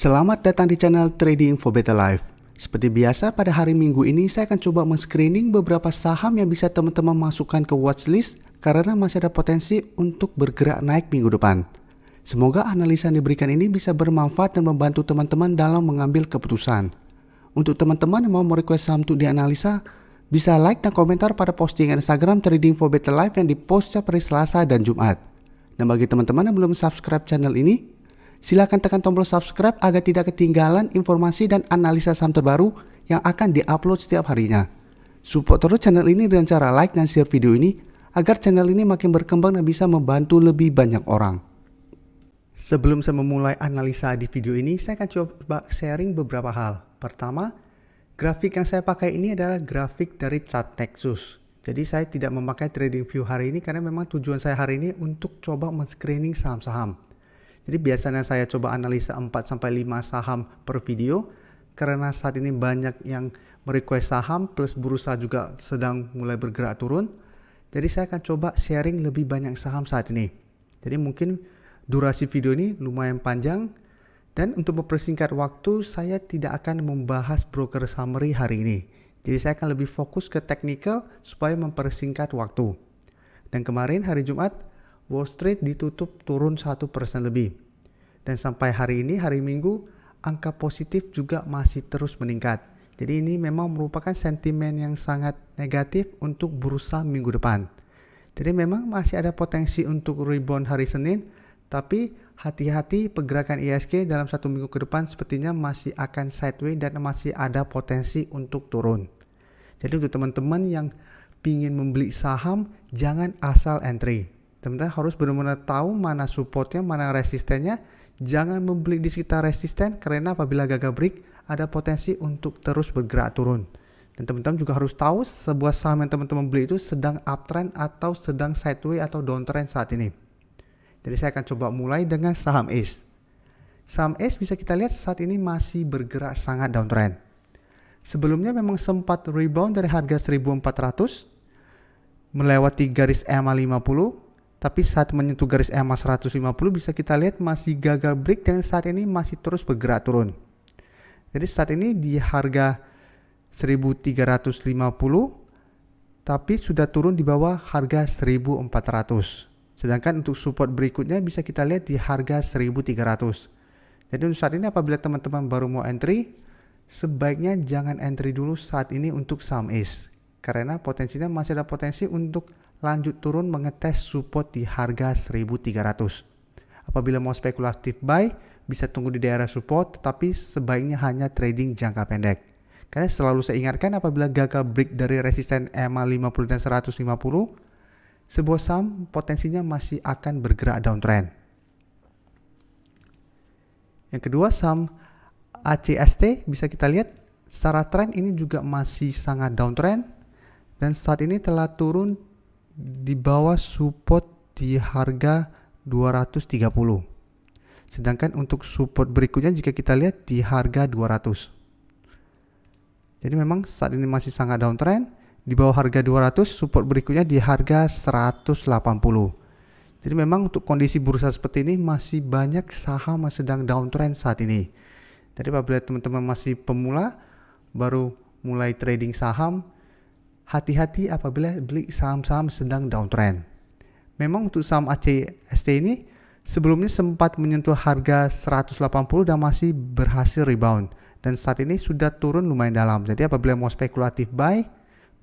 Selamat datang di channel Trading for Better Life. Seperti biasa pada hari Minggu ini saya akan coba men-screening beberapa saham yang bisa teman-teman masukkan ke watchlist karena masih ada potensi untuk bergerak naik minggu depan. Semoga analisa yang diberikan ini bisa bermanfaat dan membantu teman-teman dalam mengambil keputusan. Untuk teman-teman yang mau merequest saham untuk dianalisa, bisa like dan komentar pada postingan Instagram Trading for Better Life yang dipost setiap hari Selasa dan Jumat. Dan bagi teman-teman yang belum subscribe channel ini, silakan tekan tombol subscribe agar tidak ketinggalan informasi dan analisa saham terbaru yang akan diupload setiap harinya. Support terus channel ini dengan cara like dan share video ini agar channel ini makin berkembang dan bisa membantu lebih banyak orang. Sebelum saya memulai analisa di video ini, saya akan coba sharing beberapa hal. Pertama, grafik yang saya pakai ini adalah grafik dari chart Nexus. Jadi saya tidak memakai TradingView hari ini karena memang tujuan saya hari ini untuk coba men-screening saham-saham. Jadi biasanya saya coba analisa 4-5 saham per video karena saat ini banyak yang merequest saham plus bursa juga sedang mulai bergerak turun. Jadi saya akan coba sharing lebih banyak saham saat ini. Jadi mungkin durasi video ini lumayan panjang dan untuk mempersingkat waktu saya tidak akan membahas broker summary hari ini. Jadi saya akan lebih fokus ke technical supaya mempersingkat waktu. Dan kemarin hari Jumat Wall Street ditutup turun 1% lebih. Dan sampai hari ini, hari Minggu, angka positif juga masih terus meningkat. Jadi ini memang merupakan sentimen yang sangat negatif untuk bursa minggu depan. Jadi memang masih ada potensi untuk rebound hari Senin, tapi hati-hati pergerakan IHSG dalam satu minggu ke depan sepertinya masih akan sideways dan masih ada potensi untuk turun. Jadi untuk teman-teman yang ingin membeli saham, jangan asal entry. Teman-teman harus benar-benar tahu mana supportnya, mana resistennya. Jangan membeli di sekitar resisten karena apabila gagal break ada potensi untuk terus bergerak turun. Dan teman-teman juga harus tahu sebuah saham yang teman-teman beli itu sedang uptrend atau sedang sideways atau downtrend saat ini. Jadi saya akan coba mulai dengan saham ACE. Saham ACE bisa kita lihat saat ini masih bergerak sangat downtrend. Sebelumnya memang sempat rebound dari harga 1400 melewati garis EMA 50. Tapi saat menyentuh garis EMA 150 bisa kita lihat masih gagal break dan saat ini masih terus bergerak turun. Jadi saat ini di harga 1350 tapi sudah turun di bawah harga 1400. Sedangkan untuk support berikutnya bisa kita lihat di harga 1300. Jadi untuk saat ini apabila teman-teman baru mau entry, sebaiknya jangan entry dulu saat ini untuk saham ACE. Karena potensinya masih ada potensi untuk lanjut turun mengetes support di harga 1300. Apabila mau spekulatif buy, bisa tunggu di daerah support, tetapi sebaiknya hanya trading jangka pendek. Karena selalu saya ingatkan apabila gagal break dari resisten EMA 50 dan 150, sebuah saham potensinya masih akan bergerak downtrend. Yang kedua, saham ACST bisa kita lihat secara tren ini juga masih sangat downtrend dan saat ini telah turun di bawah support di harga 230. Sedangkan untuk support berikutnya jika kita lihat di harga 200. Jadi memang saat ini masih sangat downtrend. Di bawah harga 200, support berikutnya di harga 180. Jadi memang untuk kondisi bursa seperti ini masih banyak saham yang sedang downtrend saat ini. Jadi apabila teman-teman masih pemula, baru mulai trading saham, hati-hati apabila beli saham-saham sedang downtrend. Memang untuk saham ACST ini sebelumnya sempat menyentuh harga 180 dan masih berhasil rebound. Dan saat ini sudah turun lumayan dalam. Jadi apabila mau spekulatif buy,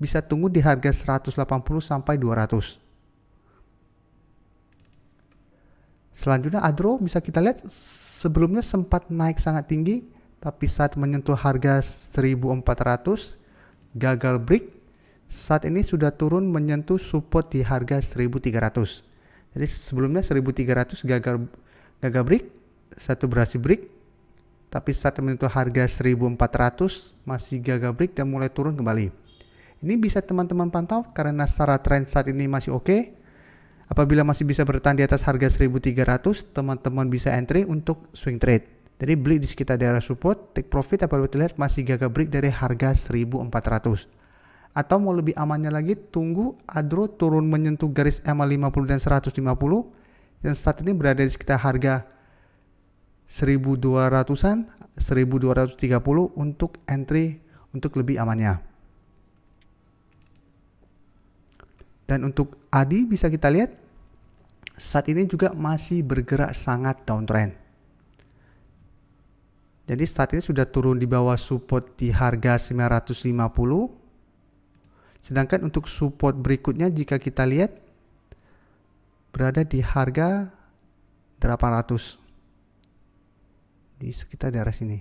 bisa tunggu di harga 180 sampai 200. Selanjutnya Adro bisa kita lihat sebelumnya sempat naik sangat tinggi, tapi saat menyentuh harga 1400 gagal break. Saat ini sudah turun menyentuh support di harga 1300. Jadi sebelumnya 1300 gagal break, satu berhasil break. Tapi saat menyentuh harga 1400 masih gagal break dan mulai turun kembali. Ini bisa teman-teman pantau karena secara trend saat ini masih oke. Apabila masih bisa bertahan di atas harga 1300, teman-teman bisa entry untuk swing trade. Jadi beli di sekitar daerah support, take profit apabila terlihat masih gagal break dari harga 1400. Atau mau lebih amannya lagi, tunggu Adro turun menyentuh garis EMA 50 dan 150 yang saat ini berada di sekitar harga 1200-an, 1230 untuk entry untuk lebih amannya. Dan untuk ADI bisa kita lihat saat ini juga masih bergerak sangat downtrend. Jadi saat ini sudah turun di bawah support di harga 950. Sedangkan untuk support berikutnya jika kita lihat berada di harga 800. Di sekitar daerah sini.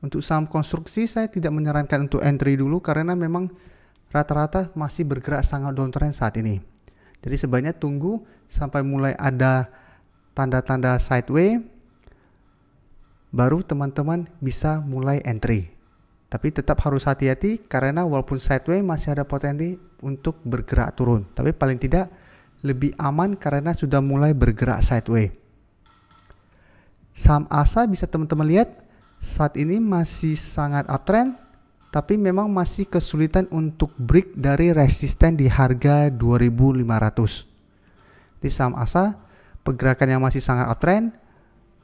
Untuk saham konstruksi saya tidak menyarankan untuk entry dulu karena memang rata-rata masih bergerak sangat downtrend saat ini. Jadi sebaiknya tunggu sampai mulai ada tanda-tanda sideways baru teman-teman bisa mulai entry. Tapi tetap harus hati-hati karena walaupun sideways masih ada potensi untuk bergerak turun. Tapi paling tidak lebih aman karena sudah mulai bergerak sideways. Saham ASA bisa teman-teman lihat saat ini masih sangat uptrend, tapi memang masih kesulitan untuk break dari resisten di harga 2.500. Di saham ASA pergerakan yang masih sangat uptrend,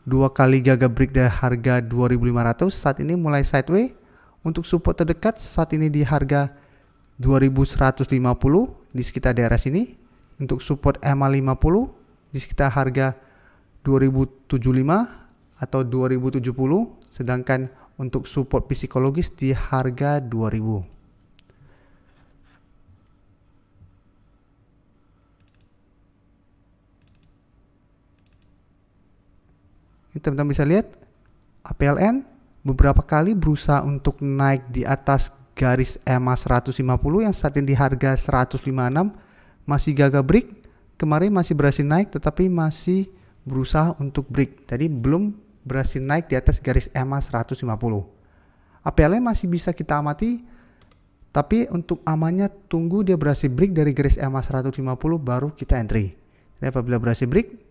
2 kali gagal break dari harga 2.500, saat ini mulai sideways. Untuk support terdekat saat ini di harga 2.150 di sekitar daerah sini. Untuk support MA50 di sekitar harga 2075 atau 2070, sedangkan untuk support psikologis di harga 2000. Ini teman-teman bisa lihat APLN beberapa kali berusaha untuk naik di atas garis EMA 150 yang saat ini di harga 156, masih gagal break. Kemarin masih berhasil naik tetapi masih berusaha untuk break. Tadi belum berhasil naik di atas garis EMA 150. APLN masih bisa kita amati, tapi untuk amannya tunggu dia berhasil break dari garis EMA 150 baru kita entry. Dan apabila berhasil break,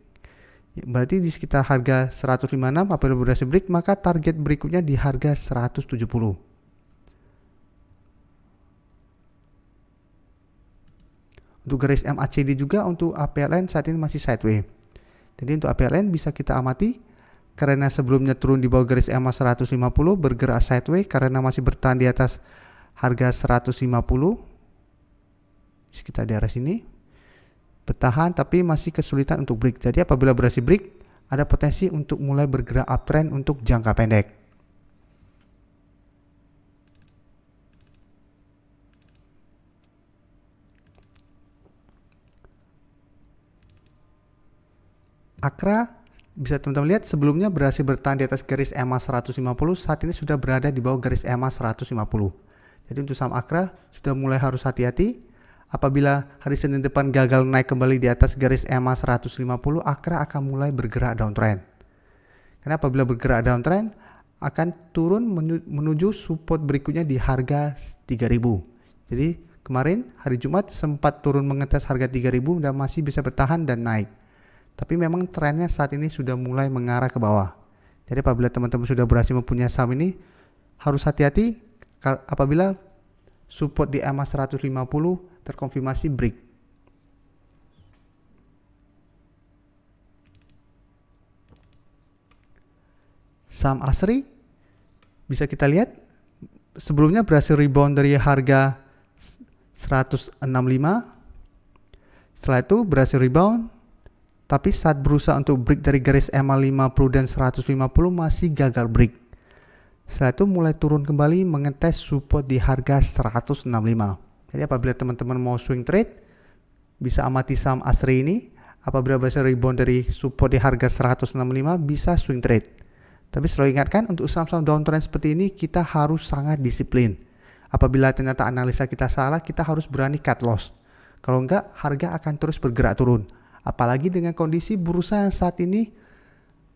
berarti di sekitar harga 156, apabila berhasil break maka target berikutnya di harga 170. Untuk garis MACD juga untuk APLN saat ini masih sideways. Jadi untuk APLN bisa kita amati karena sebelumnya turun di bawah garis EMA 150, bergerak sideways karena masih bertahan di atas harga 150 sekitar daerah sini. Bertahan tapi masih kesulitan untuk break. Jadi apabila berhasil break, ada potensi untuk mulai bergerak uptrend untuk jangka pendek. Akra bisa teman-teman lihat sebelumnya berhasil bertahan di atas garis EMA 150, saat ini sudah berada di bawah garis EMA 150. Jadi untuk saham Akra sudah mulai harus hati-hati. Apabila hari Senin depan gagal naik kembali di atas garis EMA 150, Akra akan mulai bergerak downtrend. Karena apabila bergerak downtrend akan turun menuju support berikutnya di harga 3.000. Jadi kemarin hari Jumat sempat turun mengetes harga 3.000 dan masih bisa bertahan dan naik. Tapi memang trennya saat ini sudah mulai mengarah ke bawah. Jadi apabila teman-teman sudah berhasil mempunyai saham ini, harus hati-hati apabila support di EMA 150 terkonfirmasi break. Saham ASRI bisa kita lihat sebelumnya berhasil rebound dari harga 165. Setelah itu berhasil rebound, tapi saat berusaha untuk break dari garis EMA 50 dan 150 masih gagal break. Setelah itu mulai turun kembali mengetes support di harga 165. Jadi apabila teman-teman mau swing trade, bisa amati saham ASRI ini. Apabila berhasil rebound dari support di harga 165 bisa swing trade. Tapi selalu ingatkan untuk saham-saham downtrend seperti ini kita harus sangat disiplin. Apabila ternyata analisa kita salah, kita harus berani cut loss. Kalau enggak, harga akan terus bergerak turun. Apalagi dengan kondisi bursa yang saat ini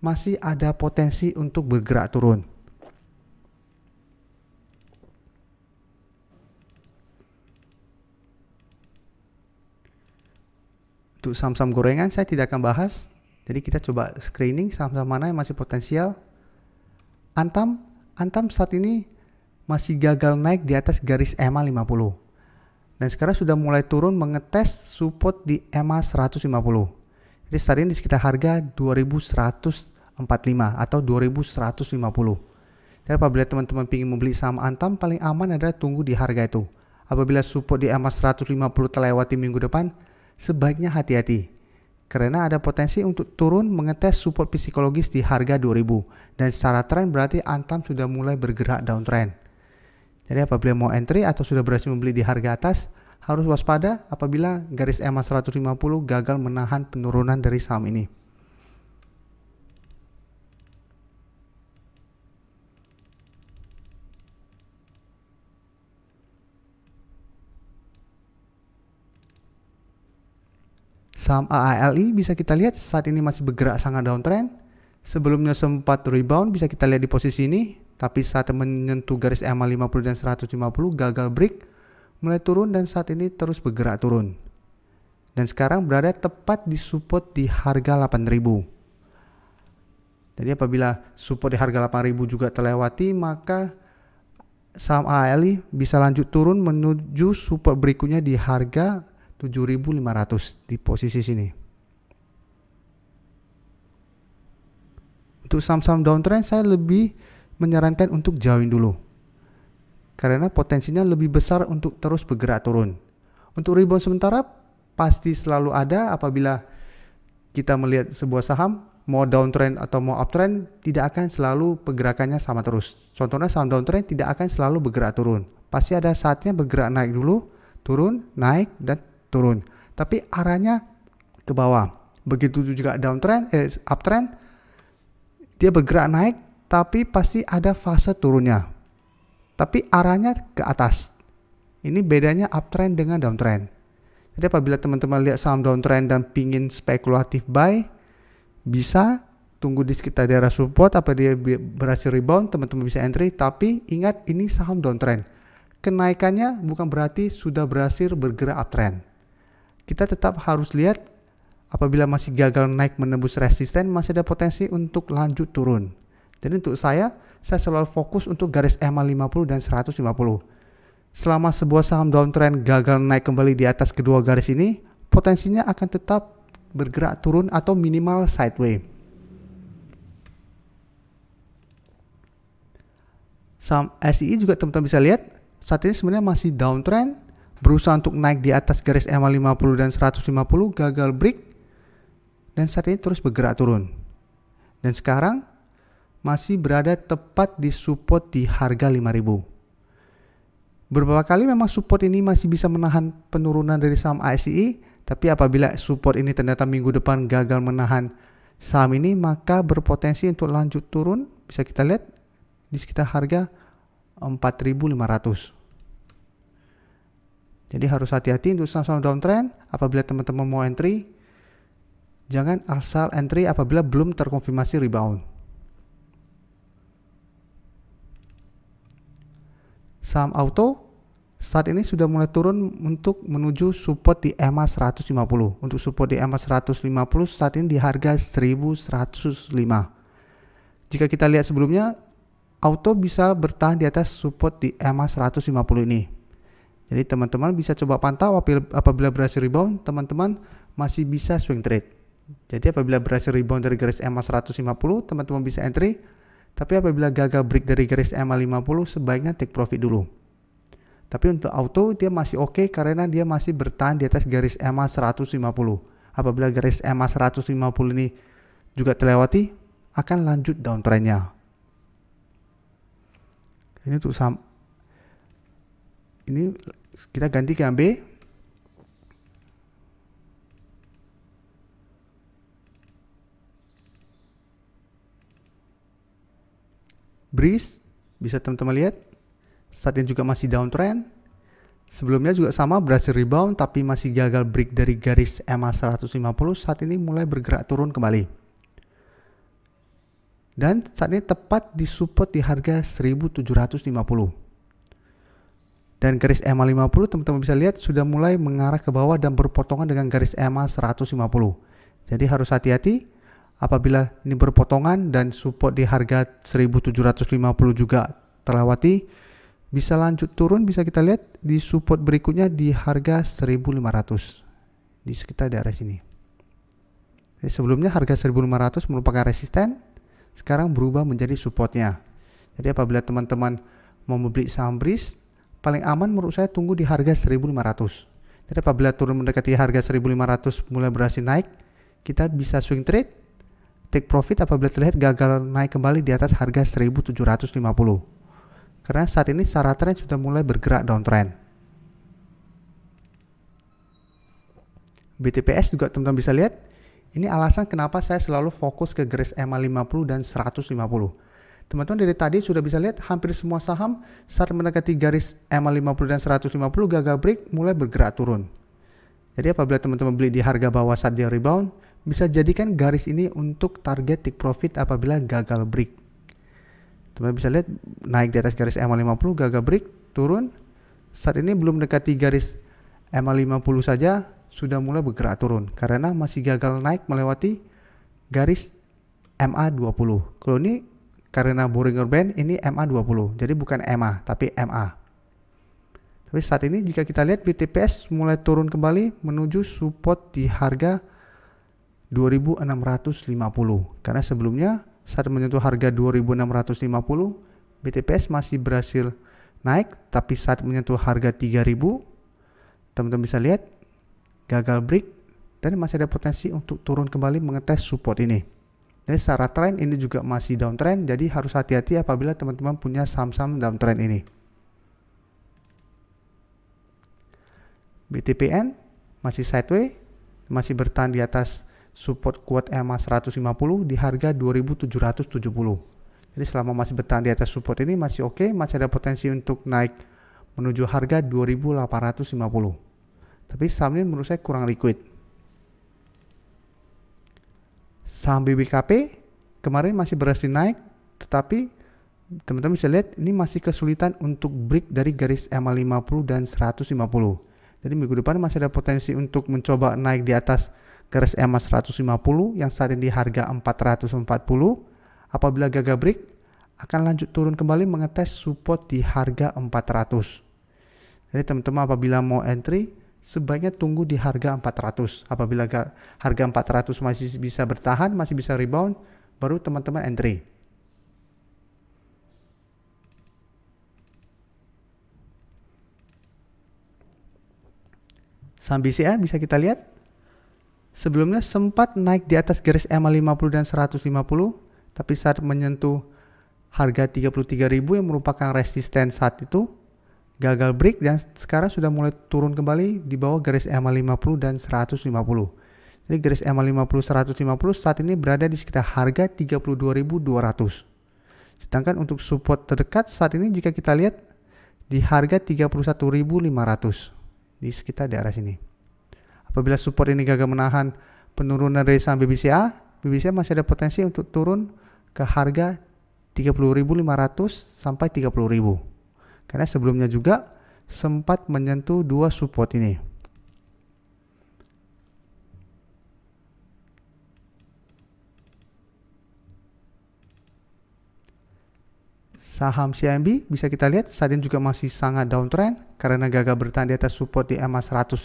masih ada potensi untuk bergerak turun. Untuk saham-saham gorengan saya tidak akan bahas. Jadi kita coba screening saham-saham mana yang masih potensial. Antam saat ini masih gagal naik di atas garis EMA 50. Dan sekarang sudah mulai turun mengetes support di EMA 150. Jadi saat ini di sekitar harga 2140 atau 2150. Jadi apabila teman-teman ingin membeli saham Antam, paling aman adalah tunggu di harga itu. Apabila support di EMA 150 terlewati minggu depan, sebaiknya hati-hati. Karena ada potensi untuk turun mengetes support psikologis di harga 2000. Dan secara tren berarti Antam sudah mulai bergerak downtrend. Jadi apabila mau entry atau sudah berhasil membeli di harga atas, harus waspada apabila garis EMA 150 gagal menahan penurunan dari saham ini. Saham AALI bisa kita lihat saat ini masih bergerak sangat downtrend. Sebelumnya sempat rebound, bisa kita lihat di posisi ini, tapi saat menyentuh garis EMA 50 dan 150 gagal break, mulai turun dan saat ini terus bergerak turun. Dan sekarang berada tepat di support di harga 8.000. Jadi apabila support di harga 8.000 juga terlewati, maka saham AALI bisa lanjut turun menuju support berikutnya di harga 7.500 di posisi sini. Untuk saham-saham downtrend saya lebih menyarankan untuk jauhin dulu. Karena potensinya lebih besar untuk terus bergerak turun. Untuk rebound sementara pasti selalu ada apabila kita melihat sebuah saham mau downtrend atau mau uptrend tidak akan selalu pergerakannya sama terus. Contohnya saham downtrend tidak akan selalu bergerak turun. Pasti ada saatnya bergerak naik dulu, turun, naik dan turun. Tapi arahnya ke bawah. Begitu juga uptrend dia bergerak naik tapi pasti ada fase turunnya. Tapi arahnya ke atas. Ini bedanya uptrend dengan downtrend. Jadi apabila teman-teman lihat saham downtrend dan pingin spekulatif buy, bisa tunggu di sekitar daerah support, apa dia berhasil rebound, teman-teman bisa entry. Tapi ingat ini saham downtrend. Kenaikannya bukan berarti sudah berhasil bergerak uptrend. Kita tetap harus lihat apabila masih gagal naik menembus resisten, masih ada potensi untuk lanjut turun. Jadi untuk saya selalu fokus untuk garis EMA 50 dan 150. Selama sebuah saham downtrend gagal naik kembali di atas kedua garis ini, potensinya akan tetap bergerak turun atau minimal sideways. Saham SII juga teman-teman bisa lihat, saat ini sebenarnya masih downtrend, berusaha untuk naik di atas garis EMA 50 dan 150, gagal break, dan saat ini terus bergerak turun. Dan sekarang masih berada tepat di support di harga 5.000. Beberapa kali memang support ini masih bisa menahan penurunan dari saham ASI, tapi apabila support ini ternyata minggu depan gagal menahan saham ini, maka berpotensi untuk lanjut turun. Bisa kita lihat di sekitar harga 4.500. Jadi harus hati-hati untuk saham downtrend. Apabila teman-teman mau entry, jangan asal entry apabila belum terkonfirmasi rebound. Saham auto saat ini sudah mulai turun untuk menuju support di EMA 150. Untuk support di EMA 150 saat ini di harga 1105. Jika kita lihat sebelumnya, auto bisa bertahan di atas support di EMA 150 ini. Jadi teman-teman bisa coba pantau apabila berhasil rebound, teman-teman masih bisa swing trade. Jadi apabila berhasil rebound dari garis EMA 150, teman-teman bisa entry. Tapi apabila gagal break dari garis EMA 50, sebaiknya take profit dulu. Tapi untuk auto dia masih oke karena dia masih bertahan di atas garis EMA 150. Apabila garis EMA 150 ini juga terlewati, akan lanjut downtrendnya. Ini untuk saham. Ini kita ganti ke B. Breeze bisa teman-teman lihat saat ini juga masih downtrend. Sebelumnya juga sama berhasil rebound tapi masih gagal break dari garis EMA 150. Saat ini mulai bergerak turun kembali. Dan saat ini tepat di support di harga 1750. Dan garis EMA 50 teman-teman bisa lihat sudah mulai mengarah ke bawah dan berpotongan dengan garis EMA 150. Jadi harus hati-hati. Apabila ini berpotongan dan support di harga 1750 juga terlewati, bisa lanjut turun, bisa kita lihat di support berikutnya di harga 1500 di sekitar daerah sini. Jadi sebelumnya harga 1500 merupakan resisten sekarang berubah menjadi supportnya. Jadi apabila teman-teman mau membeli saham BRIS, paling aman menurut saya tunggu di harga 1.500. Jadi apabila turun mendekati harga 1.500 mulai berhasil naik, kita bisa swing trade, take profit apabila terlihat gagal naik kembali di atas harga 1.750. Karena saat ini secara tren sudah mulai bergerak downtrend. BTPS juga teman-teman bisa lihat, ini alasan kenapa saya selalu fokus ke garis EMA 50 dan 150. Teman-teman dari tadi sudah bisa lihat hampir semua saham saat mendekati garis EMA 50 dan 150 gagal break mulai bergerak turun. Jadi apabila teman-teman beli di harga bawah saat dia rebound, bisa jadikan garis ini untuk target take profit apabila gagal break. Teman-teman bisa lihat naik di atas garis EMA 50 gagal break turun. Saat ini belum mendekati garis EMA 50 saja sudah mulai bergerak turun karena masih gagal naik melewati garis MA 20. Kalau ini karena Bollinger Band ini MA 20, jadi bukan MA tapi MA. Tapi saat ini jika kita lihat BTPS mulai turun kembali menuju support di harga 2.650 karena sebelumnya saat menyentuh harga 2.650 BTPS masih berhasil naik, tapi saat menyentuh harga 3.000 teman-teman bisa lihat gagal break dan masih ada potensi untuk turun kembali mengetes support ini. Jadi secara tren ini juga masih downtrend, jadi harus hati-hati apabila teman-teman punya saham-saham downtrend ini. BTPN masih sideways, masih bertahan di atas support kuat EMA 150 di harga 2.770. Jadi selama masih bertahan di atas support ini masih oke, masih ada potensi untuk naik menuju harga 2.850. Tapi saham ini menurut saya kurang liquid. Saham BBKP kemarin masih berhasil naik, tetapi teman-teman bisa lihat ini masih kesulitan untuk break dari garis EMA 50 dan 150. Jadi minggu depan masih ada potensi untuk mencoba naik di atas garis EMA 150 yang saat ini di harga 440. Apabila gagal break, akan lanjut turun kembali mengetes support di harga 400. Jadi teman-teman apabila mau entry, sebaiknya tunggu di harga 400. Apabila harga 400 masih bisa bertahan, masih bisa rebound, baru teman-teman entry. Saham BCA bisa kita lihat sebelumnya sempat naik di atas garis EMA 50 dan 150, tapi saat menyentuh harga 33.000 yang merupakan resisten saat itu gagal break dan sekarang sudah mulai turun kembali di bawah garis EMA 50 dan 150. Jadi garis EMA 50 150 saat ini berada di sekitar harga 32.200. Sedangkan untuk support terdekat saat ini jika kita lihat di harga 31.500 di sekitar daerah sini. Apabila support ini gagal menahan penurunan dari saham BBCA masih ada potensi untuk turun ke harga 30.500 sampai 30.000. Karena sebelumnya juga sempat menyentuh dua support ini. Saham CIMB bisa kita lihat saat ini juga masih sangat downtrend karena gagal bertahan di atas support di EMA 150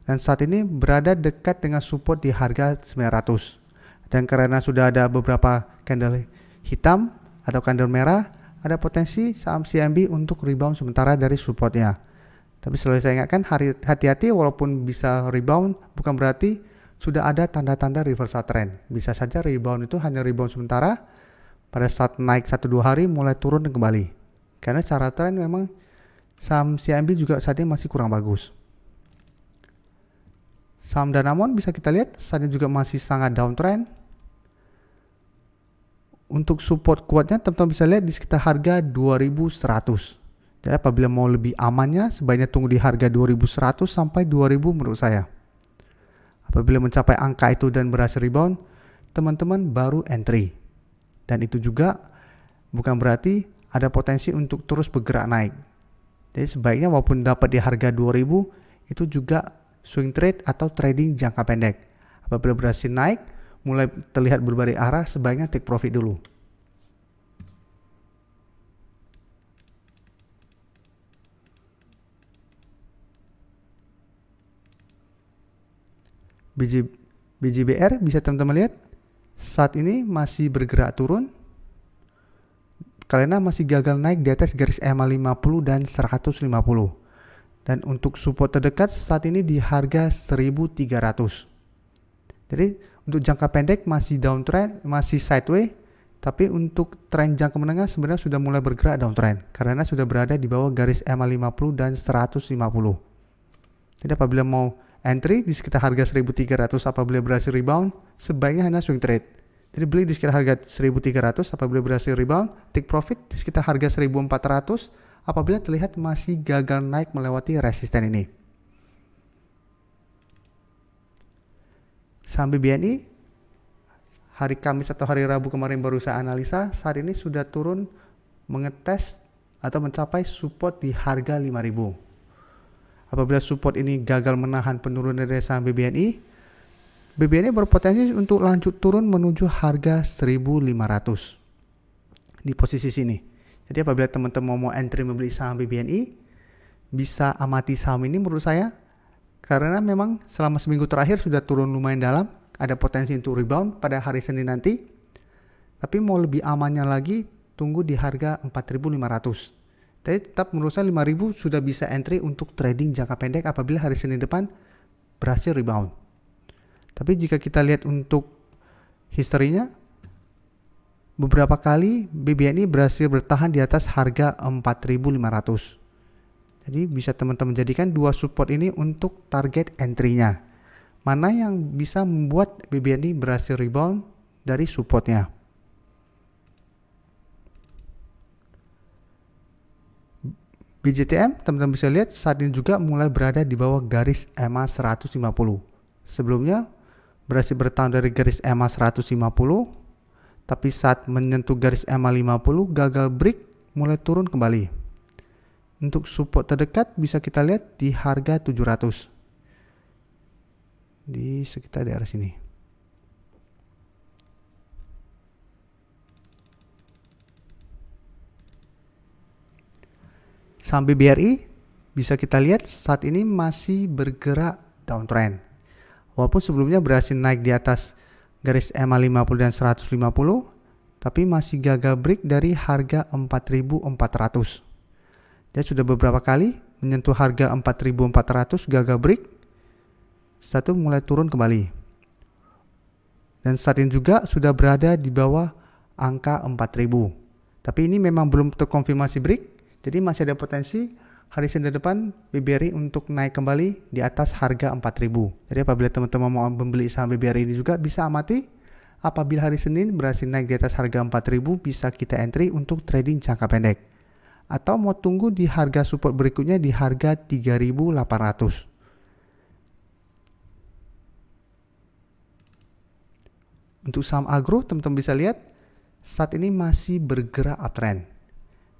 dan saat ini berada dekat dengan support di harga 900. Dan karena sudah ada beberapa candle hitam atau candle merah, ada potensi saham CIMB untuk rebound sementara dari supportnya. Tapi selalu saya ingatkan hati-hati walaupun bisa rebound bukan berarti sudah ada tanda-tanda reversal trend. Bisa saja rebound itu hanya rebound sementara, pada saat naik 1-2 hari mulai turun kembali. Karena secara trend memang saham CIMB juga saat ini masih kurang bagus. Saham Danamon bisa kita lihat saat ini juga masih sangat downtrend. Untuk support kuatnya teman-teman bisa lihat di sekitar harga 2100. Jadi apabila mau lebih amannya sebaiknya tunggu di harga 2100 sampai 2000 menurut saya. Apabila mencapai angka itu dan berhasil rebound, teman-teman baru entry. Dan itu juga bukan berarti ada potensi untuk terus bergerak naik. Jadi sebaiknya walaupun dapat di harga 2000 itu juga swing trade atau trading jangka pendek. Apabila berhasil naik mulai terlihat berbalik arah, sebaiknya take profit dulu. BJBR bisa teman-teman lihat saat ini masih bergerak turun karena masih gagal naik di atas garis EMA 50 dan 150. Dan untuk support terdekat saat ini di harga 1300. Jadi untuk jangka pendek masih downtrend, masih sideways, tapi untuk tren jangka menengah sebenarnya sudah mulai bergerak downtrend karena sudah berada di bawah garis EMA 50 dan 150. Jadi apabila mau entry di sekitar harga 1300 apabila berhasil rebound, sebaiknya hanya swing trade. Jadi beli di sekitar harga 1300 apabila berhasil rebound, take profit di sekitar harga 1400 apabila terlihat masih gagal naik melewati resisten ini. Saham BBNI hari Kamis atau hari Rabu kemarin baru saya analisa, saat ini sudah turun mengetes atau mencapai support di harga 5000. Apabila support ini gagal menahan penurunan dari saham BBNI berpotensi untuk lanjut turun menuju harga 1500 di posisi sini. Jadi apabila teman-teman mau entry membeli saham BBNI, bisa amati saham ini menurut saya karena memang selama seminggu terakhir sudah turun lumayan dalam, ada potensi untuk rebound pada hari Senin nanti. Tapi mau lebih amannya lagi, tunggu di harga 4500. Tapi tetap menurut saya 5000 sudah bisa entry untuk trading jangka pendek apabila hari Senin depan berhasil rebound. Tapi jika kita lihat untuk historinya, beberapa kali BBNI berhasil bertahan di atas harga 4500. Jadi bisa teman-teman jadikan dua support ini untuk target entry-nya. Mana yang bisa membuat BBNI berhasil rebound dari supportnya. BJTM teman-teman bisa lihat saat ini juga mulai berada di bawah garis EMA 150. Sebelumnya berhasil bertahan dari garis EMA 150, tapi saat menyentuh garis EMA 50 gagal break, mulai turun kembali. Untuk support terdekat bisa kita lihat di harga 700. Di sekitar daerah sini. Saham BBRI bisa kita lihat saat ini masih bergerak downtrend. Walaupun sebelumnya berhasil naik di atas garis EMA 50 dan 150, tapi masih gagal break dari harga 4400. Dia sudah beberapa kali menyentuh harga 4400 gagal break, setelah itu mulai turun kembali. Dan saat ini juga sudah berada di bawah angka 4000. Tapi ini memang belum terkonfirmasi break, jadi masih ada potensi hari Senin depan BBRI untuk naik kembali di atas harga 4000. Jadi apabila teman-teman mau membeli saham BBRI ini juga bisa amati. Apabila hari Senin berhasil naik di atas harga 4000 bisa kita entry untuk trading jangka pendek. Atau mau tunggu di harga support berikutnya di harga 3800. Untuk saham agro teman-teman bisa lihat saat ini masih bergerak uptrend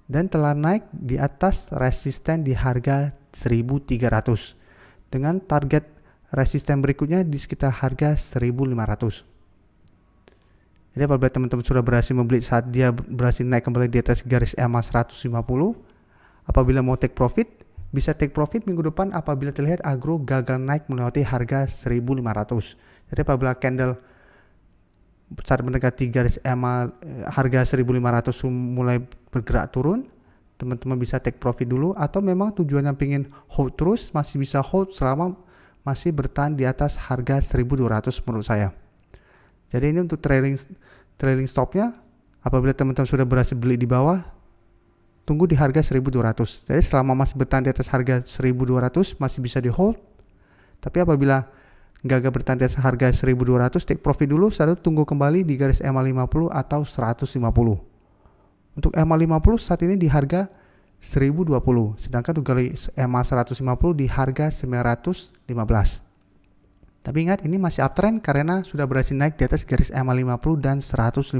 dan telah naik di atas resisten di harga 1300 dengan target resisten berikutnya di sekitar harga 1500. Jadi apabila teman-teman sudah berhasil membeli saat dia berhasil naik kembali di atas garis EMA 150, apabila mau take profit, bisa take profit minggu depan apabila terlihat agro gagal naik melewati harga 1500. Jadi apabila candle saat mendekati garis EMA harga 1500 mulai bergerak turun, teman-teman bisa take profit dulu, atau memang tujuannya pengen hold terus, masih bisa hold selama masih bertahan di atas harga 1200 menurut saya. Jadi ini untuk trailing stopnya, apabila teman-teman sudah berhasil beli di bawah, tunggu di harga 1200. Jadi selama masih bertahan di atas harga 1200 masih bisa di hold. Tapi apabila gagal bertahan di atas harga 1200, take profit dulu, setelah itu tunggu kembali di garis EMA 50 atau 150. Untuk EMA 50 saat ini di harga 1020, sedangkan untuk garis EMA 150 di harga 915. Tapi ingat ini masih uptrend karena sudah berhasil naik di atas garis EMA 50 dan 150.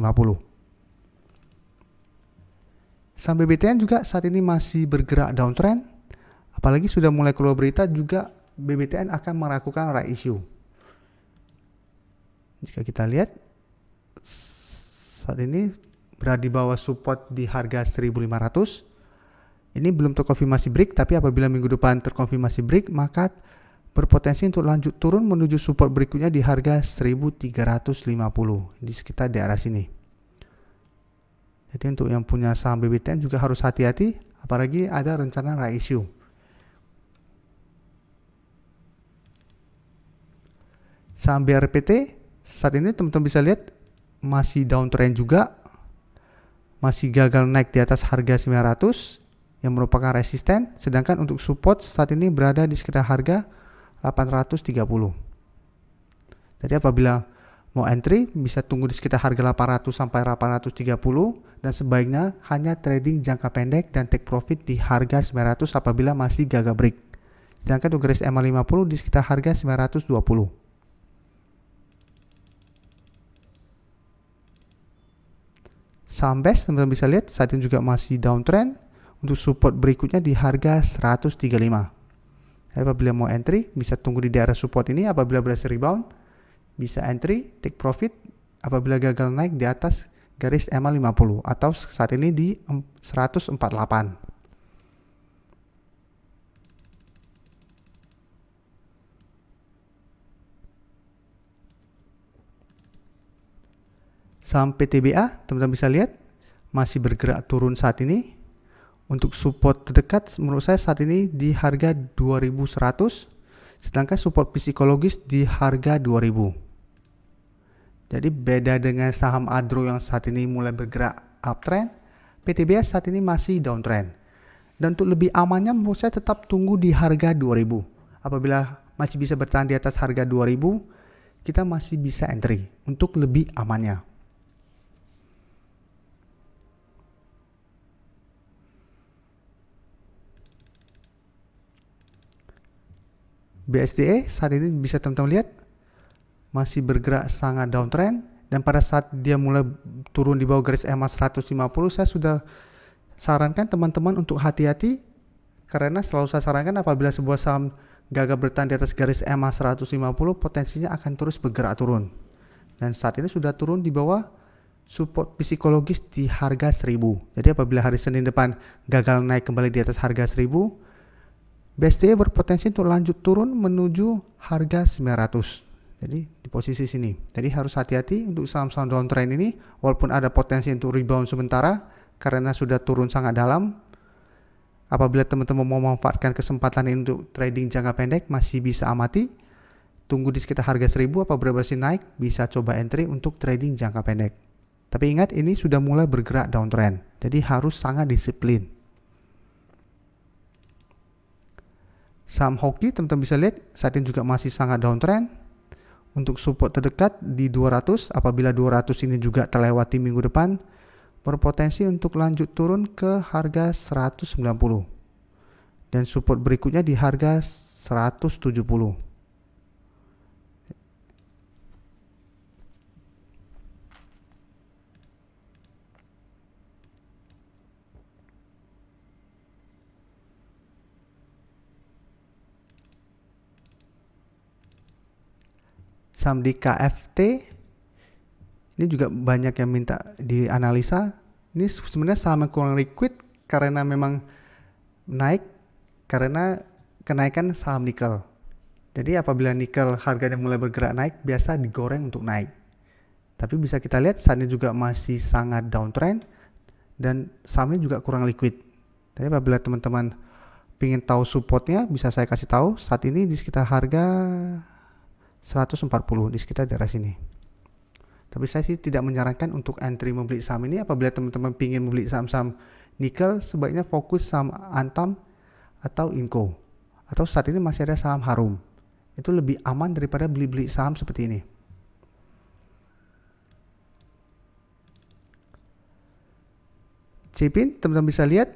Saham BBTN juga saat ini masih bergerak downtrend, apalagi sudah mulai keluar berita juga BBTN akan melakukan right issue. Jika kita lihat saat ini berada di bawah support di harga 1500. Ini belum terkonfirmasi break, tapi apabila minggu depan terkonfirmasi break, maka berpotensi untuk lanjut turun menuju support berikutnya di harga 1350 di sekitar daerah sini. Jadi untuk yang punya saham BBTN juga harus hati-hati, apalagi ada rencana right issue. Saham BRPT saat ini teman-teman bisa lihat masih downtrend juga, masih gagal naik di atas harga 900 yang merupakan resisten, sedangkan untuk support saat ini berada di sekitar harga 830. Jadi apabila mau entry bisa tunggu di sekitar harga 800 sampai 830 dan sebaiknya hanya trading jangka pendek dan take profit di harga 900 apabila masih gagal break. Sedangkan untuk garis EMA 50 di sekitar harga 920. Saham BES teman-teman bisa lihat saat ini juga masih downtrend, untuk support berikutnya di harga 135. Apabila mau entry bisa tunggu di daerah support ini, apabila berhasil rebound bisa entry take profit apabila gagal naik di atas garis EMA 50 atau saat ini di 148. Saham PTBA teman-teman bisa lihat masih bergerak turun saat ini. Untuk support terdekat menurut saya saat ini di harga 2100, sedangkan support psikologis di harga 2000. Jadi beda dengan saham Adro yang saat ini mulai bergerak uptrend, PTBA saat ini masih downtrend. Dan untuk lebih amannya menurut saya tetap tunggu di harga 2000. Apabila masih bisa bertahan di atas harga 2000, kita masih bisa entry untuk lebih amannya. BSDE saat ini bisa teman-teman lihat masih bergerak sangat downtrend, dan pada saat dia mulai turun di bawah garis EMA 150 saya sudah sarankan teman-teman untuk hati-hati, karena selalu saya sarankan apabila sebuah saham gagal bertahan di atas garis EMA 150 potensinya akan terus bergerak turun, dan saat ini sudah turun di bawah support psikologis di harga 1000. Jadi apabila hari Senin depan gagal naik kembali di atas harga 1000, BSDE berpotensi untuk lanjut turun menuju harga 900. Jadi di posisi sini. Jadi harus hati-hati untuk saham-saham downtrend ini, walaupun ada potensi untuk rebound sementara karena sudah turun sangat dalam. Apabila teman-teman mau memanfaatkan kesempatan ini untuk trading jangka pendek, masih bisa amati. Tunggu di sekitar harga 1000, apabila berhasil naik bisa coba entry untuk trading jangka pendek. Tapi ingat ini sudah mulai bergerak downtrend. Jadi harus sangat disiplin. Saham hoki teman-teman bisa lihat saat ini juga masih sangat downtrend. Untuk support terdekat di 200, apabila 200 ini juga terlewati minggu depan, berpotensi untuk lanjut turun ke harga 190. Dan support berikutnya di harga 170. Saham di KFT ini juga banyak yang minta dianalisa. Ini sebenarnya saham yang kurang liquid karena memang naik karena kenaikan saham nikel. Jadi apabila nikel harganya mulai bergerak naik, biasa digoreng untuk naik. Tapi bisa kita lihat saat ini juga masih sangat downtrend dan sahamnya juga kurang liquid. Jadi apabila teman-teman ingin tahu supportnya, bisa saya kasih tahu saat ini di sekitar harga 140 di sekitar daerah sini. Tapi saya sih tidak menyarankan untuk entry membeli saham ini. Apabila teman-teman ingin membeli saham-saham nikel, sebaiknya fokus saham Antam atau Inco. Atau saat ini masih ada saham Harum. Itu lebih aman daripada beli-beli saham seperti ini. Cipin, teman-teman bisa lihat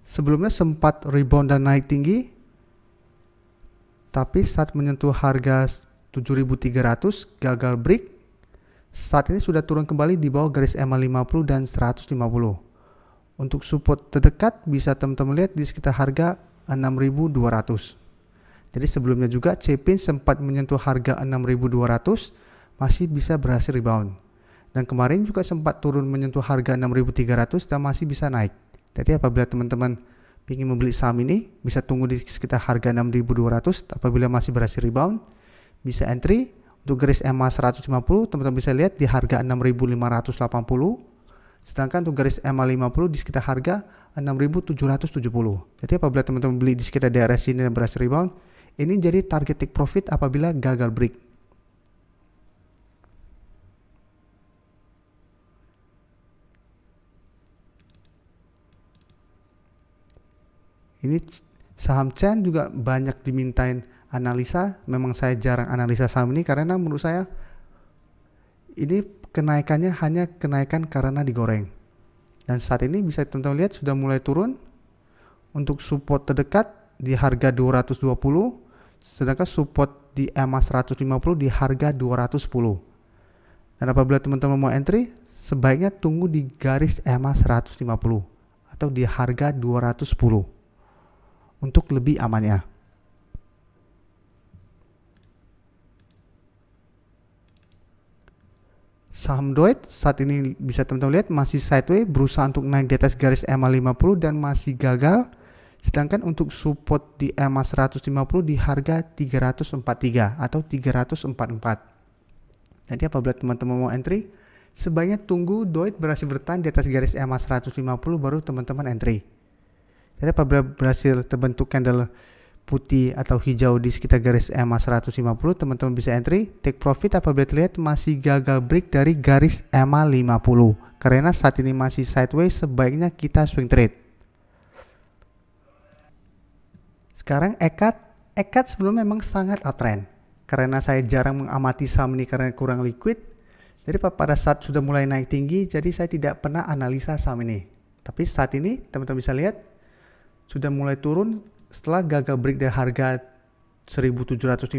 sebelumnya sempat rebound dan naik tinggi, tapi saat menyentuh harga 7.300 gagal break. Saat ini sudah turun kembali di bawah garis EMA 50 dan 150. Untuk support terdekat bisa teman-teman lihat di sekitar harga 6.200. Jadi sebelumnya juga Cipin sempat menyentuh harga 6.200, masih bisa berhasil rebound. Dan kemarin juga sempat turun menyentuh harga 6.300 dan masih bisa naik. Jadi apabila teman-teman ingin membeli saham ini, bisa tunggu di sekitar harga 6.200. Apabila masih berhasil rebound, bisa entry. Untuk garis EMA 150, teman-teman bisa lihat di harga 6.580. Sedangkan untuk garis EMA 50 di sekitar harga 6.770. Jadi apabila teman-teman beli di sekitar daerah sini dan berhasil rebound, ini jadi target take profit apabila gagal break. Ini saham Chen juga banyak dimintain analisa. Memang saya jarang analisa saham ini karena menurut saya ini kenaikannya hanya kenaikan karena digoreng. Dan saat ini bisa teman-teman lihat sudah mulai turun. Untuk support terdekat di harga 220, sedangkan support di EMA 150 di harga 210. Dan apabila teman-teman mau entry, sebaiknya tunggu di garis EMA 150 atau di harga 210 untuk lebih amannya. Saham Doit saat ini bisa teman-teman lihat masih sideways, berusaha untuk naik di atas garis EMA 50 dan masih gagal. Sedangkan untuk support di EMA 150 di harga 343 atau 344. Jadi apabila teman-teman mau entry, sebaiknya tunggu Doit berhasil bertahan di atas garis EMA 150 baru teman-teman entry. Jadi apabila berhasil terbentuk candle putih atau hijau di sekitar garis EMA 150, teman-teman bisa entry, take profit apabila terlihat masih gagal break dari garis EMA 50. Karena saat ini masih sideways, sebaiknya kita swing trade. Sekarang ECAT sebelumnya memang sangat uptrend. Karena saya jarang mengamati saham ini karena kurang liquid. Jadi pada saat sudah mulai naik tinggi, jadi saya tidak pernah analisa saham ini. Tapi saat ini teman-teman bisa lihat sudah mulai turun setelah gagal break dari harga 1750.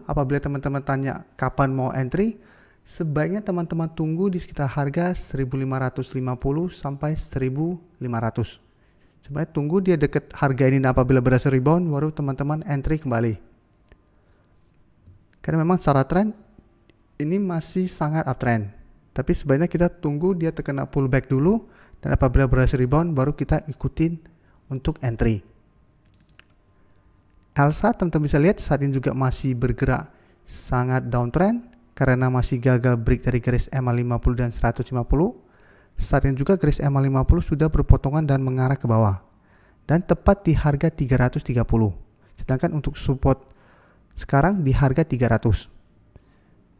Apabila teman-teman tanya kapan mau entry, sebaiknya teman-teman tunggu di sekitar harga 1550 sampai 1500. Sebaiknya tunggu dia dekat harga ini, dan apabila berhasil rebound baru teman-teman entry kembali. Karena memang secara trend ini masih sangat uptrend. Tapi sebaiknya kita tunggu dia terkena pullback dulu, dan apabila berhasil rebound baru kita ikutin untuk entry. Elsa teman-teman bisa lihat saat ini juga masih bergerak sangat downtrend karena masih gagal break dari garis EMA 50 dan 150. Saat ini juga garis EMA 50 sudah berpotongan dan mengarah ke bawah dan tepat di harga 330. Sedangkan untuk support sekarang di harga 300.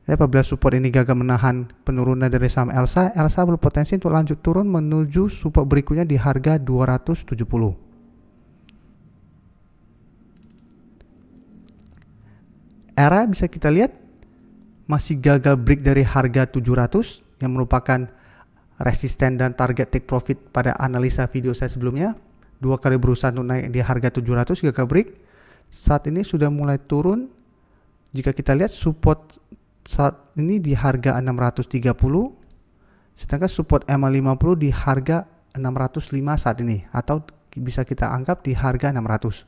Apabila support ini gagal menahan penurunan dari saham Elsa berpotensi untuk lanjut turun menuju support berikutnya di harga 270. ERA bisa kita lihat masih gagal break dari harga 700 yang merupakan resisten dan target take profit pada analisa video saya sebelumnya. Dua kali berusaha untuk naik di harga 700 gagal break. Saat ini sudah mulai turun. Jika kita lihat support saat ini di harga 630, sedangkan support EMA 50 di harga 605 saat ini, atau bisa kita anggap di harga 600.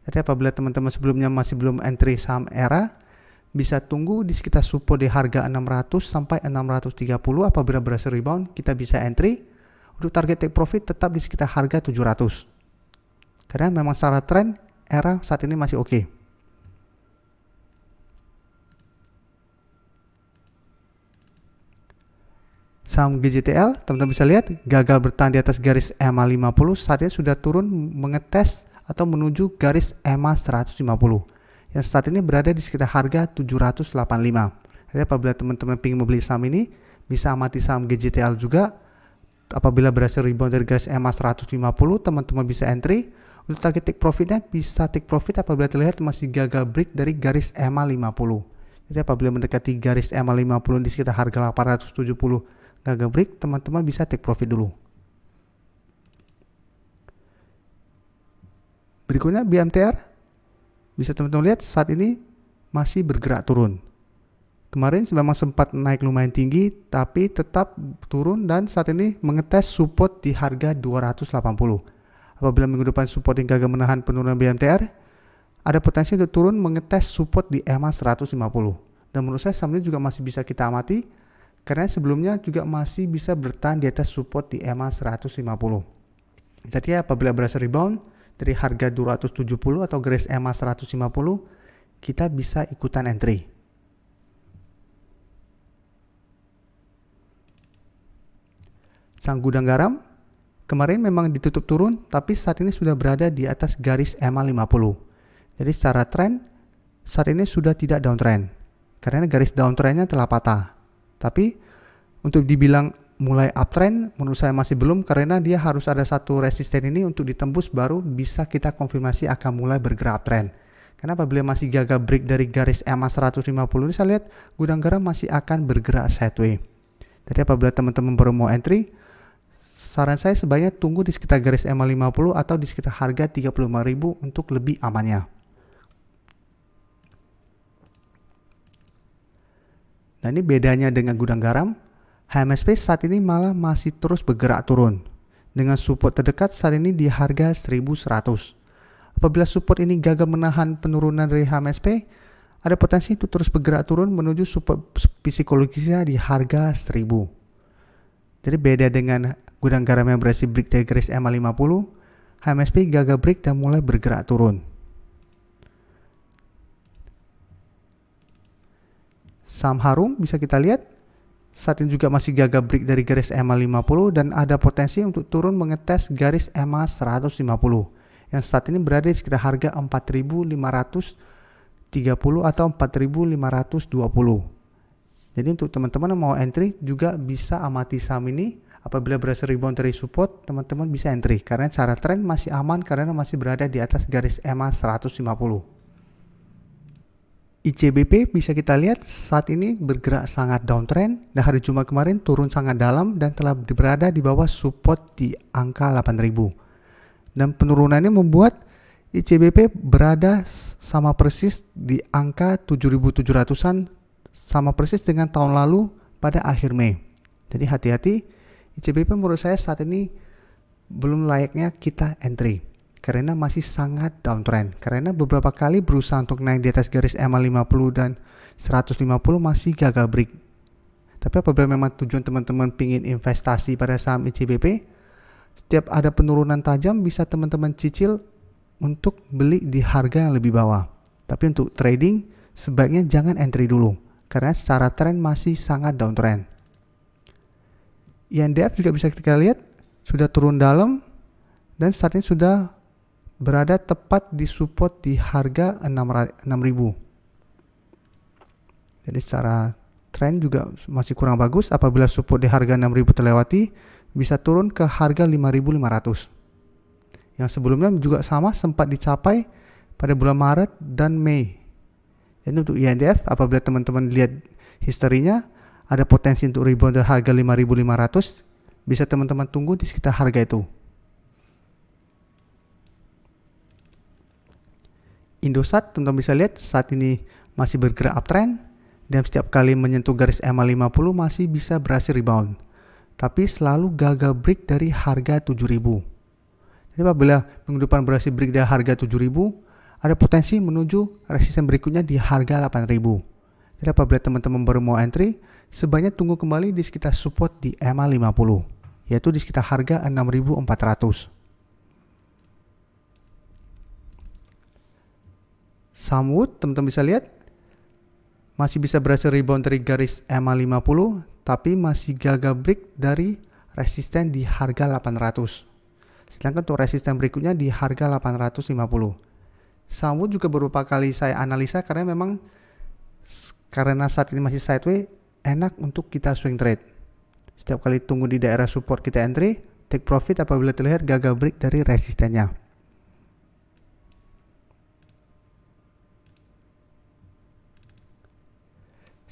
Jadi apabila teman-teman sebelumnya masih belum entry saham ERA, bisa tunggu di sekitar support di harga 600 sampai 630. Apabila berhasil rebound, kita bisa entry. Untuk target take profit tetap di sekitar harga 700. Karena memang secara tren ERA saat ini masih oke. Saham GJTL, teman-teman bisa lihat gagal bertahan di atas garis EMA 50, saatnya sudah turun mengetes atau menuju garis EMA 150 yang saat ini berada di sekitar harga 785. Jadi apabila teman-teman ingin membeli saham ini, bisa amati saham GJTL juga. Apabila berhasil rebound dari garis EMA 150, teman-teman bisa entry. Untuk target take profitnya bisa take profit apabila terlihat masih gagal break dari garis EMA 50. Jadi apabila mendekati garis EMA 50 di sekitar harga 870 gagal break, teman-teman bisa take profit dulu. Berikutnya BMTR, bisa teman-teman lihat saat ini masih bergerak turun. Kemarin memang sempat naik lumayan tinggi, tapi tetap turun dan saat ini mengetes support di harga 280. Apabila minggu depan support yang gagal menahan penurunan BMTR, ada potensi untuk turun mengetes support di EMA 150. Dan menurut saya saham ini juga masih bisa kita amati, karena sebelumnya juga masih bisa bertahan di atas support di EMA 150. Jadi apabila berhasil rebound, dari harga 270 atau garis EMA 150, kita bisa ikutan entry. Sang gudang garam kemarin memang ditutup turun, tapi saat ini sudah berada di atas garis EMA 50. Jadi secara tren saat ini sudah tidak downtrend karena garis downtrendnya telah patah. Tapi untuk dibilang mulai uptrend menurut saya masih belum, karena dia harus ada satu resisten ini untuk ditembus baru bisa kita konfirmasi akan mulai bergerak uptrend. Karena apabila masih gagal break dari garis EMA 150 ini, saya lihat gudang garam masih akan bergerak sideways. Jadi apabila teman-teman baru mau entry, saran saya sebaiknya tunggu di sekitar garis EMA 50 atau di sekitar harga 35.000 untuk lebih amannya. Nah, ini bedanya dengan gudang garam. HMSP saat ini malah masih terus bergerak turun. Dengan support terdekat saat ini di harga 1100. Apabila support ini gagal menahan penurunan dari HMSP, ada potensi untuk terus bergerak turun menuju support psikologisnya di harga 1000. Jadi beda dengan gudang garam yang berhasil break dari garis EMA 50, HMSP gagal break dan mulai bergerak turun. Saham Harum bisa kita lihat saat ini juga masih gagal break dari garis EMA 50 dan ada potensi untuk turun mengetes garis EMA 150 yang saat ini berada di sekitar harga 4.530 atau 4.520. Jadi untuk teman-teman yang mau entry juga bisa amati saham ini. Apabila berhasil rebound dari support, teman-teman bisa entry karena secara tren masih aman karena masih berada di atas garis EMA 150. ICBP bisa kita lihat saat ini bergerak sangat downtrend dan hari Jumat kemarin turun sangat dalam dan telah berada di bawah support di angka 8.000. Dan penurunannya membuat ICBP berada sama persis di angka 7.700-an, sama persis dengan tahun lalu pada akhir Mei. Jadi hati-hati, ICBP menurut saya saat ini belum layaknya kita entry karena masih sangat downtrend, karena beberapa kali berusaha untuk naik di atas garis EMA 50 dan 150 masih gagal break. Tapi apabila memang tujuan teman-teman ingin investasi pada saham ICBP, setiap ada penurunan tajam bisa teman-teman cicil untuk beli di harga yang lebih bawah. Tapi untuk trading sebaiknya jangan entry dulu karena secara tren masih sangat downtrend. INDF juga bisa kita lihat sudah turun dalam dan saat ini sudah berada tepat di support di harga 6.000. Jadi secara tren juga masih kurang bagus. Apabila support di harga 6.000 terlewati, bisa turun ke harga 5.500. Yang sebelumnya juga sama sempat dicapai pada bulan Maret dan Mei. Jadi untuk INDF apabila teman-teman lihat historinya, ada potensi untuk rebound dari harga 5.500, bisa teman-teman tunggu di sekitar harga itu. Indosat teman-teman bisa lihat saat ini masih bergerak uptrend dan setiap kali menyentuh garis EMA 50 masih bisa berhasil rebound. Tapi selalu gagal break dari harga 7.000. Jadi apabila minggu depan berhasil break dari harga 7.000, ada potensi menuju resisten berikutnya di harga 8.000. Jadi apabila teman-teman baru mau entry, sebaiknya tunggu kembali di sekitar support di EMA 50, yaitu di sekitar harga 6.400. Samwood teman-teman bisa lihat masih bisa berhasil rebound dari garis EMA 50, tapi masih gagal break dari resisten di harga 800. Sedangkan untuk resisten berikutnya di harga 850. Samwood juga beberapa kali saya analisa karena memang karena saat ini masih sideways, enak untuk kita swing trade. Setiap kali tunggu di daerah support kita entry, take profit apabila terlihat gagal break dari resistennya.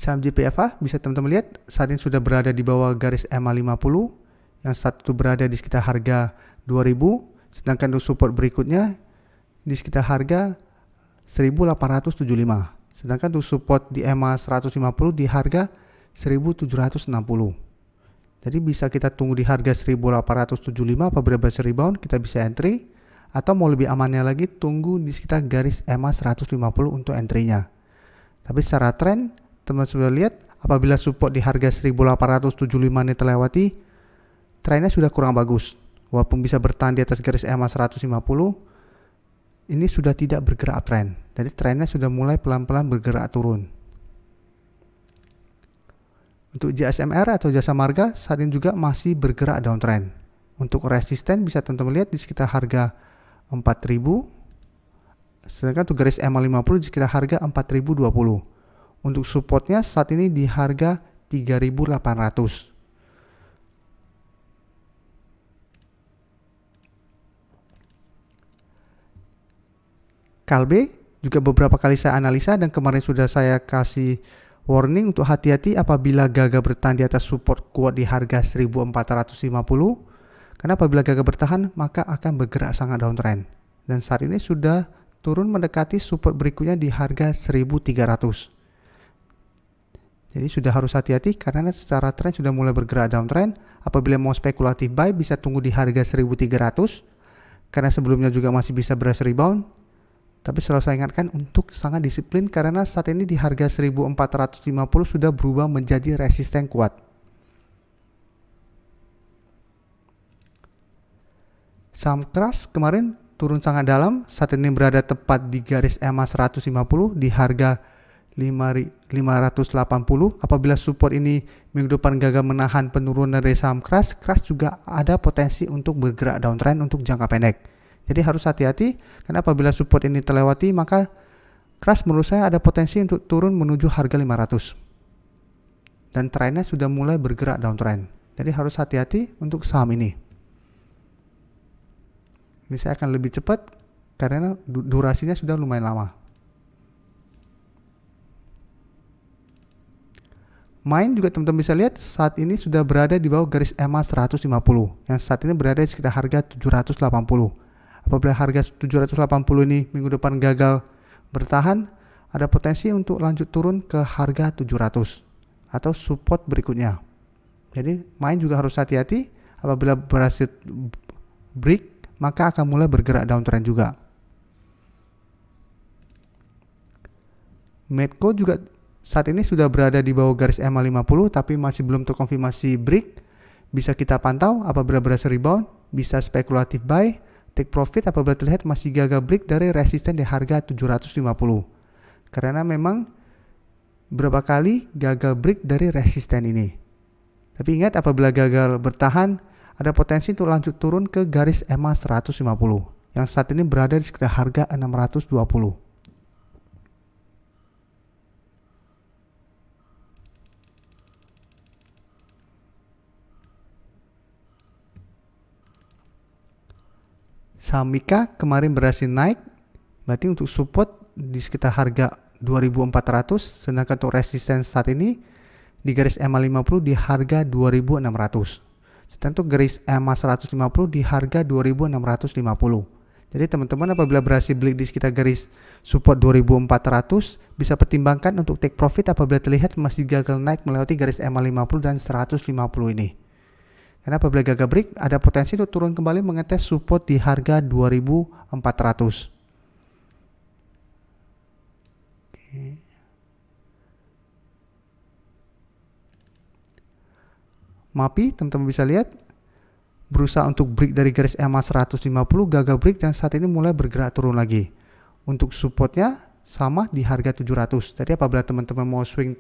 Saham JPFA bisa teman-teman lihat saat ini sudah berada di bawah garis EMA 50, yang satu berada di sekitar harga 2.000, sedangkan untuk support berikutnya di sekitar harga 1.875. Sedangkan untuk support di EMA 150 di harga 1.760. Jadi bisa kita tunggu di harga 1.875 apabila berhasil rebound kita bisa entry, atau mau lebih amannya lagi tunggu di sekitar garis EMA 150 untuk entry-nya. Tapi secara tren teman-teman sudah lihat apabila support di harga 1.875 ini terlewati, trennya sudah kurang bagus. Walaupun bisa bertahan di atas garis EMA 150, ini sudah tidak bergerak uptrend. Jadi trennya sudah mulai pelan-pelan bergerak turun. Untuk JSMR atau Jasa Marga saat ini juga masih bergerak downtrend. Untuk resisten bisa teman-teman lihat di sekitar harga 4.000. Sedangkan untuk garis EMA 50 di sekitar harga 4.020. Untuk supportnya saat ini di harga 3.800. Kalbe juga beberapa kali saya analisa dan kemarin sudah saya kasih warning untuk hati-hati apabila gagal bertahan di atas support kuat di harga 1450. Karena apabila gagal bertahan maka akan bergerak sangat downtrend. Dan saat ini sudah turun mendekati support berikutnya di harga 1300. Jadi sudah harus hati-hati karena secara tren sudah mulai bergerak downtrend. Apabila mau spekulatif buy bisa tunggu di harga 1300. Karena sebelumnya juga masih bisa beras rebound. Tapi selalu saya ingatkan untuk sangat disiplin karena saat ini di harga 1450 sudah berubah menjadi resisten kuat. Saham keras kemarin turun sangat dalam, saat ini berada tepat di garis EMA 150 di harga 580. Apabila support ini minggu depan gagal menahan penurunan dari saham keras juga ada potensi untuk bergerak downtrend untuk jangka pendek. Jadi harus hati-hati karena apabila support ini terlewati maka keras menurut saya ada potensi untuk turun menuju harga 500. Dan trennya sudah mulai bergerak downtrend. Jadi harus hati-hati untuk saham ini. Ini saya akan lebih cepat karena durasinya sudah lumayan lama. Main juga teman-teman bisa lihat saat ini sudah berada di bawah garis EMA 150 yang saat ini berada di sekitar harga 780. Apabila harga 780 ini minggu depan gagal bertahan, ada potensi untuk lanjut turun ke harga 700 atau support berikutnya. Jadi main juga harus hati-hati, apabila berhasil break maka akan mulai bergerak downtrend juga. Medco juga saat ini sudah berada di bawah garis EMA 50 tapi masih belum terkonfirmasi break. Bisa kita pantau apabila berhasil rebound, bisa spekulatif buy, take profit apabila terlihat masih gagal break dari resisten di harga 750. Karena memang berapa kali gagal break dari resisten ini. Tapi ingat apabila gagal bertahan ada potensi untuk lanjut turun ke garis EMA 150 yang saat ini berada di sekitar harga 620. Saham Mika kemarin berhasil naik, berarti untuk support di sekitar harga 2400, sedangkan untuk resisten saat ini di garis EMA 50 di harga 2600. Sedangkan untuk garis EMA 150 di harga 2650. Jadi teman-teman apabila berhasil beli di sekitar garis support 2400, bisa pertimbangkan untuk take profit apabila terlihat masih gagal naik melewati garis EMA 50 dan 150 ini. Karena apabila gagal break, ada potensi untuk turun kembali mengetes support di harga 2400. Oke. MAPI, teman-teman bisa lihat, berusaha untuk break dari garis EMA 150, gagal break dan saat ini mulai bergerak turun lagi. Untuk supportnya sama di harga 700. Jadi apabila teman-teman mau swing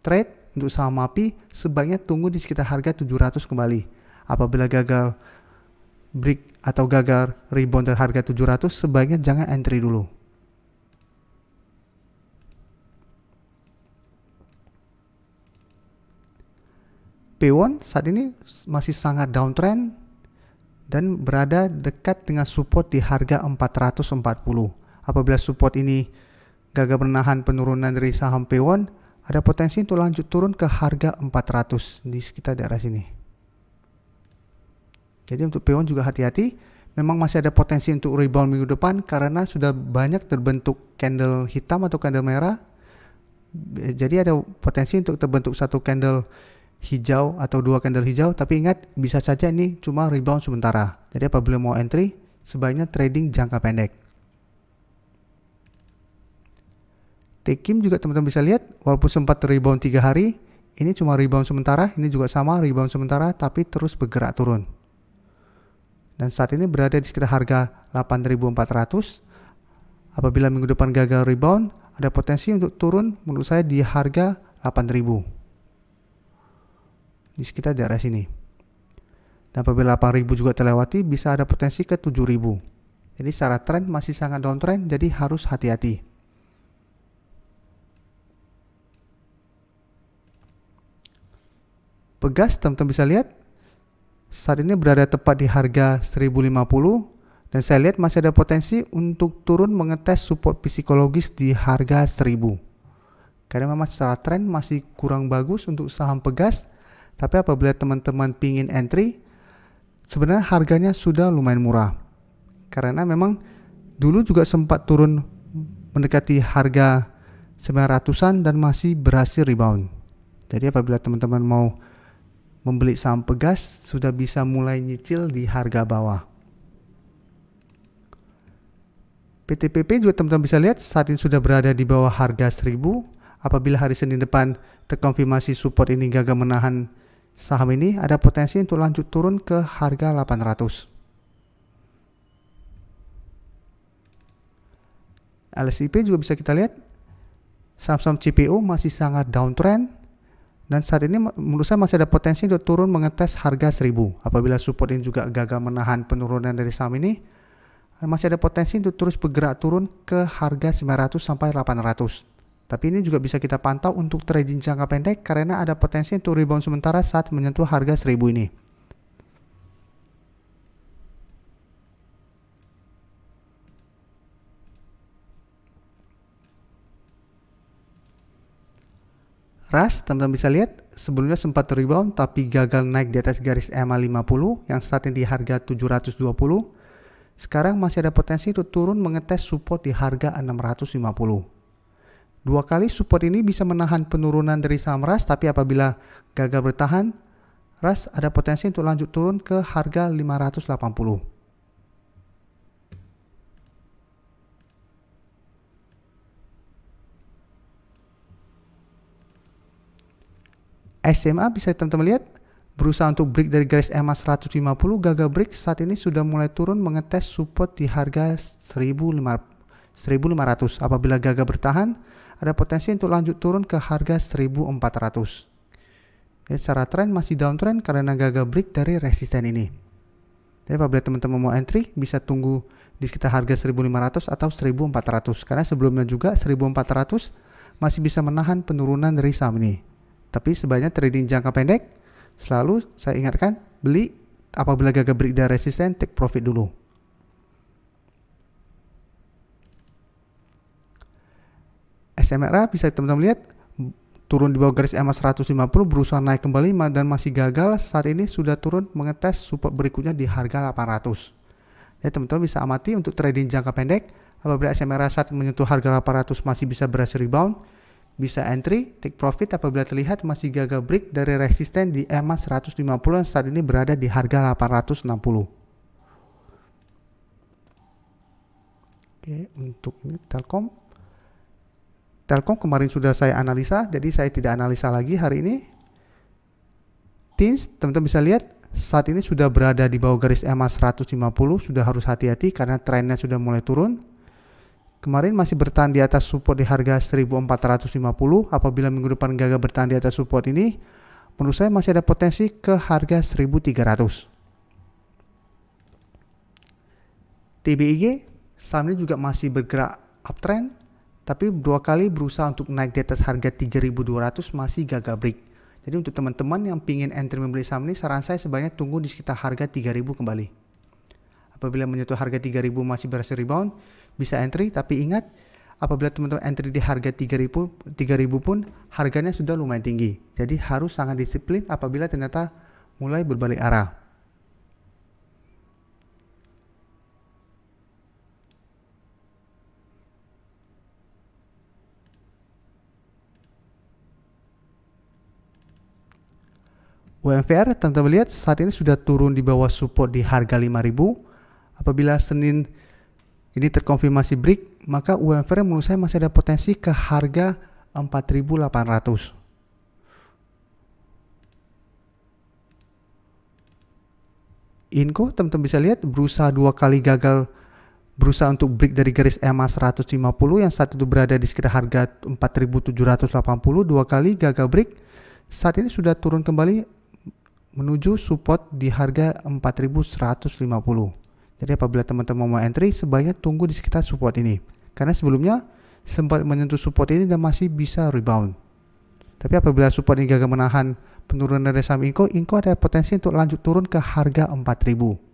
trade untuk saham MAPI, sebaiknya tunggu di sekitar harga 700 kembali. Apabila gagal break atau gagal rebound dari harga 700, sebaiknya jangan entry dulu. P1 saat ini masih sangat downtrend dan berada dekat dengan support di harga 440. Apabila support ini gagal menahan penurunan dari saham P1, ada potensi untuk lanjut turun ke harga 400 di sekitar daerah sini. Jadi untuk P1 juga hati-hati, memang masih ada potensi untuk rebound minggu depan karena sudah banyak terbentuk candle hitam atau candle merah. Jadi ada potensi untuk terbentuk satu candle hijau atau dua candle hijau, tapi ingat bisa saja ini cuma rebound sementara. Jadi apabila mau entry, sebaiknya trading jangka pendek. Tekim juga teman-teman bisa lihat, walaupun sempat rebound 3 hari, ini cuma rebound sementara, ini juga sama rebound sementara, tapi terus bergerak turun. Dan saat ini berada di sekitar harga 8.400. Apabila minggu depan gagal rebound, ada potensi untuk turun menurut saya di harga 8.000. Di sekitar daerah sini. Dan apabila 8.000 juga terlewati, bisa ada potensi ke 7.000. Jadi secara tren masih sangat downtrend, jadi harus hati-hati. Pegas, teman-teman bisa lihat saat ini berada tepat di harga 1050 dan saya lihat masih ada potensi untuk turun mengetes support psikologis di harga 1000. Karena memang secara tren masih kurang bagus untuk saham Pegas, tapi apabila teman-teman pingin entry, sebenarnya harganya sudah lumayan murah. Karena memang dulu juga sempat turun mendekati harga 900-an dan masih berhasil rebound. Jadi apabila teman-teman mau membeli saham Pegas, sudah bisa mulai nyicil di harga bawah. PTPP juga teman-teman bisa lihat saat ini sudah berada di bawah harga 1000. Apabila hari Senin depan terkonfirmasi support ini gagal menahan saham ini, ada potensi untuk lanjut turun ke harga 800. LSIP juga bisa kita lihat saham-saham CPO masih sangat downtrend dan saat ini menurut saya masih ada potensi untuk turun mengetes harga 1000. Apabila support ini juga gagal menahan penurunan dari saham ini, masih ada potensi untuk terus bergerak turun ke harga 900 sampai 800. Tapi ini juga bisa kita pantau untuk trading jangka pendek karena ada potensi untuk rebound sementara saat menyentuh harga 1000 ini. RAS, teman-teman bisa lihat sebelumnya sempat rebound tapi gagal naik di atas garis EMA 50 yang saat ini di harga 720. Sekarang masih ada potensi untuk turun mengetes support di harga 650. Dua kali support ini bisa menahan penurunan dari saham RAS, tapi apabila gagal bertahan, RAS ada potensi untuk lanjut turun ke harga 580. SMA bisa teman-teman lihat berusaha untuk break dari garis EMA 150, gagal break, saat ini sudah mulai turun mengetes support di harga 1500. Apabila gagal bertahan, ada potensi untuk lanjut turun ke harga 1400. Ya, secara tren masih downtrend karena gagal break dari resisten ini. Jadi apabila teman-teman mau entry, bisa tunggu di sekitar harga 1500 atau 1400 karena sebelumnya juga 1400 masih bisa menahan penurunan dari saham ini. Tapi sebaiknya trading jangka pendek, selalu saya ingatkan beli apabila gagal break dari resisten, take profit dulu. SMRA bisa teman-teman lihat turun di bawah garis EMA 150, berusaha naik kembali dan masih gagal. Saat ini sudah turun mengetes support berikutnya di harga 800. Ya, teman-teman bisa amati untuk trading jangka pendek. Apabila SMRA saat menyentuh harga 800 masih bisa berhasil rebound, bisa entry, take profit apabila terlihat masih gagal break dari resisten di EMA 150 yang saat ini berada di harga 860. Oke, untuk ini Telkom. Telkom kemarin sudah saya analisa, jadi saya tidak analisa lagi hari ini. TINS, teman-teman bisa lihat saat ini sudah berada di bawah garis EMA 150, sudah harus hati-hati karena trennya sudah mulai turun. Kemarin masih bertahan di atas support di harga 1450. Apabila minggu depan gagal bertahan di atas support ini, menurut saya masih ada potensi ke harga 1300. TBIG, saham ini juga masih bergerak uptrend, tapi dua kali berusaha untuk naik di atas harga 3200 masih gagal break. Jadi untuk teman-teman yang ingin entry membeli saham ini, saran saya sebaiknya tunggu di sekitar harga 3000 kembali. Apabila menyentuh harga 3000 masih berhasil rebound, bisa entry, tapi ingat apabila teman-teman entry di harga 3000 pun harganya sudah lumayan tinggi. Jadi harus sangat disiplin apabila ternyata mulai berbalik arah. UMVR, teman-teman lihat saat ini sudah turun di bawah support di harga 5000. Apabila Senin ini terkonfirmasi break, maka UMVR menurut saya masih ada potensi ke harga 4.800. Inco, teman-teman bisa lihat berusaha dua kali gagal berusaha untuk break dari garis EMA 150 yang saat itu berada di sekitar harga 4.780, 2 kali gagal break. Saat ini sudah turun kembali menuju support di harga 4.150. Jadi apabila teman-teman mau entry, sebaiknya tunggu di sekitar support ini, karena sebelumnya sempat menyentuh support ini dan masih bisa rebound. Tapi apabila support ini gagal menahan penurunan dari saham Inco ada potensi untuk lanjut turun ke harga 4.000.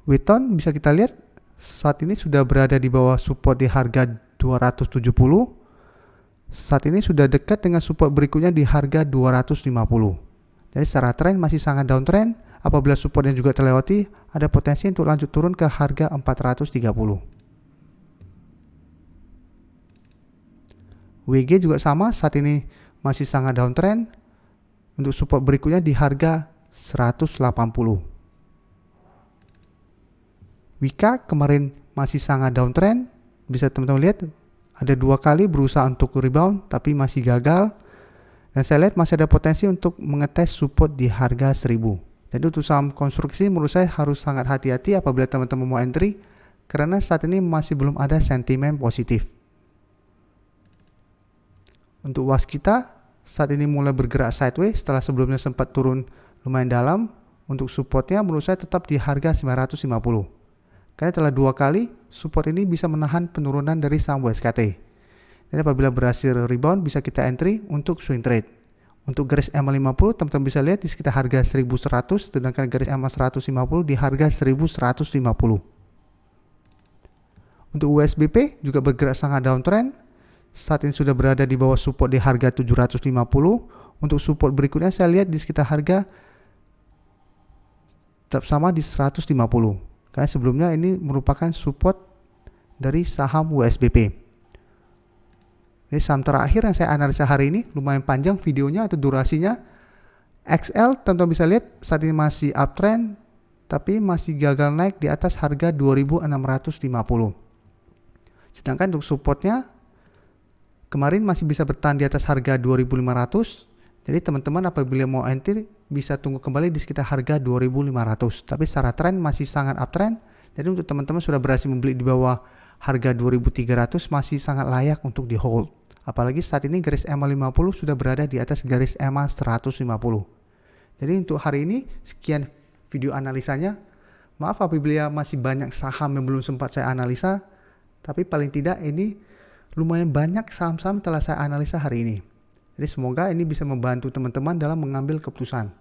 Weton bisa kita lihat saat ini sudah berada di bawah support di harga 270. Saat ini sudah dekat dengan support berikutnya di harga 250. Jadi secara tren masih sangat downtrend. Apabila supportnya juga terlewati, ada potensi untuk lanjut turun ke harga 430. WG juga sama, saat ini masih sangat downtrend. Untuk support berikutnya di harga 180. Wika kemarin masih sangat downtrend, bisa teman-teman lihat ada 2 kali berusaha untuk rebound tapi masih gagal, dan saya lihat masih ada potensi untuk mengetes support di harga 1000. Jadi untuk saham konstruksi menurut saya harus sangat hati-hati apabila teman-teman mau entry, karena saat ini masih belum ada sentimen positif. Untuk waskita saat ini mulai bergerak sideways setelah sebelumnya sempat turun lumayan dalam. Untuk supportnya menurut saya tetap di harga 950. Karena telah 2 kali support ini bisa menahan penurunan dari saham WSKT. Dan apabila berhasil rebound bisa kita entry untuk swing trade. Untuk garis EMA 50 teman-teman bisa lihat di sekitar harga 1100, sedangkan garis EMA 150 di harga 1150. Untuk USBP juga bergerak sangat downtrend. Saat ini sudah berada di bawah support di harga 750. Untuk support berikutnya saya lihat di sekitar harga tetap sama di 150. Karena sebelumnya ini merupakan support dari saham USBP. Ini saham terakhir yang saya analisa hari ini, lumayan panjang videonya atau durasinya. XL teman-teman bisa lihat saat ini masih uptrend, tapi masih gagal naik di atas harga 2650. Sedangkan untuk supportnya kemarin masih bisa bertahan di atas harga 2500. Jadi teman-teman apabila mau entry bisa tunggu kembali di sekitar harga 2500. Tapi secara tren masih sangat uptrend. Jadi untuk teman-teman sudah berhasil membeli di bawah harga 2300 masih sangat layak untuk di hold. Apalagi saat ini garis EMA 50 sudah berada di atas garis EMA 150. Jadi untuk hari ini sekian video analisanya. Maaf apabila masih banyak saham yang belum sempat saya analisa. Tapi paling tidak ini lumayan banyak saham-saham telah saya analisa hari ini. Jadi semoga ini bisa membantu teman-teman dalam mengambil keputusan.